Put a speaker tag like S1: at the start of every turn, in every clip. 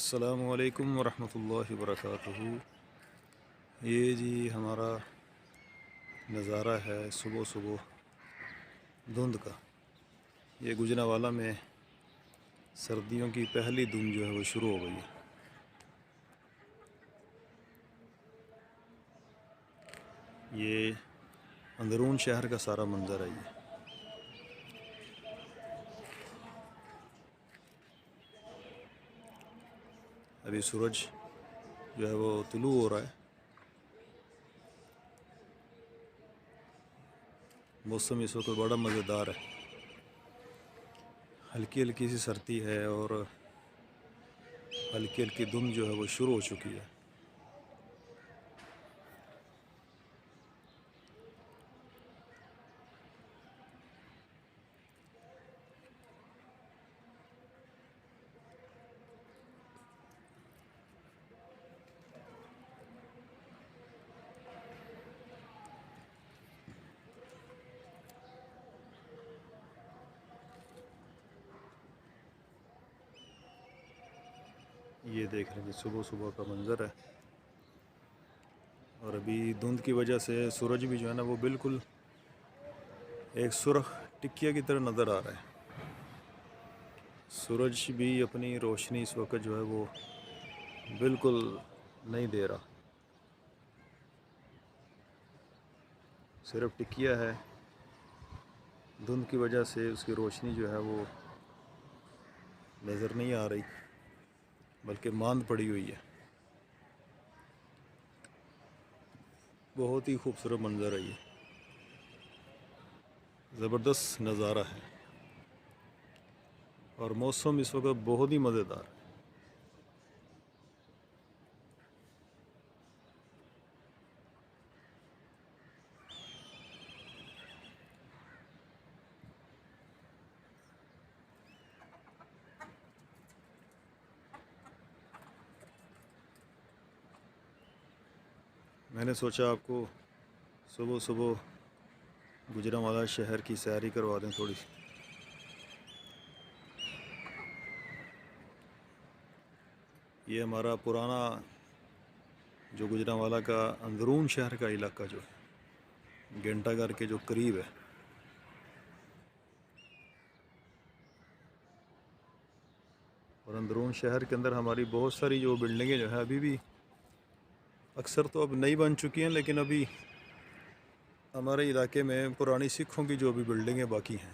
S1: السلام علیکم ورحمۃ اللہ وبرکاتہ۔ یہ جی ہمارا نظارہ ہے صبح صبح دھند کا۔ یہ گوجرانوالہ میں سردیوں کی پہلی دھند جو ہے وہ شروع ہو گئی ہے۔ یہ اندرون شہر کا سارا منظر ہے۔ یہ ابھی سورج جو ہے وہ طلوع ہو رہا ہے۔ موسم اس وقت بڑا مزیدار ہے، ہلکی ہلکی سی سردی ہے اور ہلکی ہلکی دھند جو ہے وہ شروع ہو چکی ہے۔ یہ دیکھ رہے ہیں صبح صبح کا منظر ہے، اور ابھی دھند کی وجہ سے سورج بھی جو ہے نا وہ بالکل ایک سرخ ٹکیا کی طرح نظر آ رہا ہے۔ سورج بھی اپنی روشنی اس وقت جو ہے وہ بالکل نہیں دے رہا، صرف ٹکیا ہے۔ دھند کی وجہ سے اس کی روشنی جو ہے وہ نظر نہیں آ رہی، بلکہ ماند پڑی ہوئی ہے۔ بہت ہی خوبصورت منظر ہے، یہ زبردست نظارہ ہے، اور موسم اس وقت بہت ہی مزیدار ہے۔ میں نے سوچا آپ کو صبح صبح گوجرانوالہ شہر کی سیاری کروا دیں تھوڑی سی۔ یہ ہمارا پرانا جو گوجرانوالہ کا اندرون شہر کا علاقہ جو ہے، گھنٹہ گھر کے جو قریب ہے، اور اندرون شہر کے اندر ہماری بہت ساری جو بلڈنگیں جو ہیں ابھی بھی اکثر تو اب نئی بن چکی ہیں، لیکن ابھی ہمارے علاقے میں پرانی سکھوں کی جو بھی بلڈنگیں باقی ہیں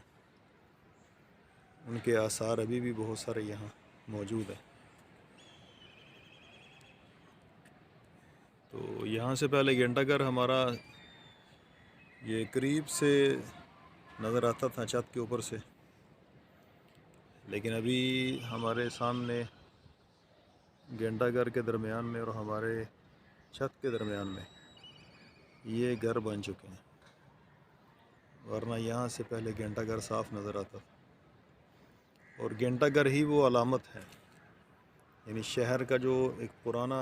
S1: ان کے آثار ابھی بھی بہت سارے یہاں موجود ہیں۔ تو یہاں سے پہلے گھنٹہ گھر ہمارا یہ قریب سے نظر آتا تھا چھت کے اوپر سے، لیکن ابھی ہمارے سامنے گھنٹہ گھر کے درمیان میں اور ہمارے چھت کے درمیان میں یہ گھر بن چکے ہیں، ورنہ یہاں سے پہلے گھنٹہ گھر صاف نظر آتا تھا۔ اور گھنٹہ گھر ہی وہ علامت ہے، یعنی شہر کا جو ایک پرانا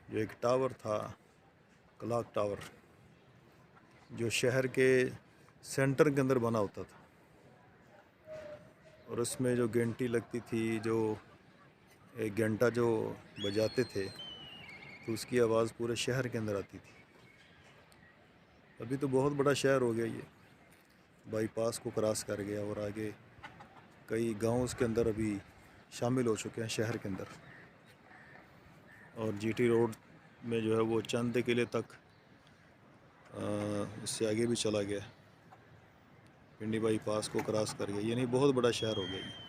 S1: جو ایک ٹاور تھا، کلاک ٹاور، جو شہر کے سینٹر کے اندر بنا ہوتا تھا، اور اس میں جو گھنٹی لگتی تھی، جو ایک گھنٹہ جو بجاتے تھے تو اس کی آواز پورے شہر کے اندر آتی تھی۔ ابھی تو بہت بڑا شہر ہو گیا، یہ بائی پاس کو کراس کر گیا، اور آگے کئی گاؤں اس کے اندر ابھی شامل ہو چکے ہیں شہر کے اندر، اور جی ٹی روڈ میں جو ہے وہ چند قلعے تک اس سے آگے بھی چلا گیا، پنڈی بائی پاس کو کراس کر گیا، یعنی بہت بڑا شہر ہو گیا یہ۔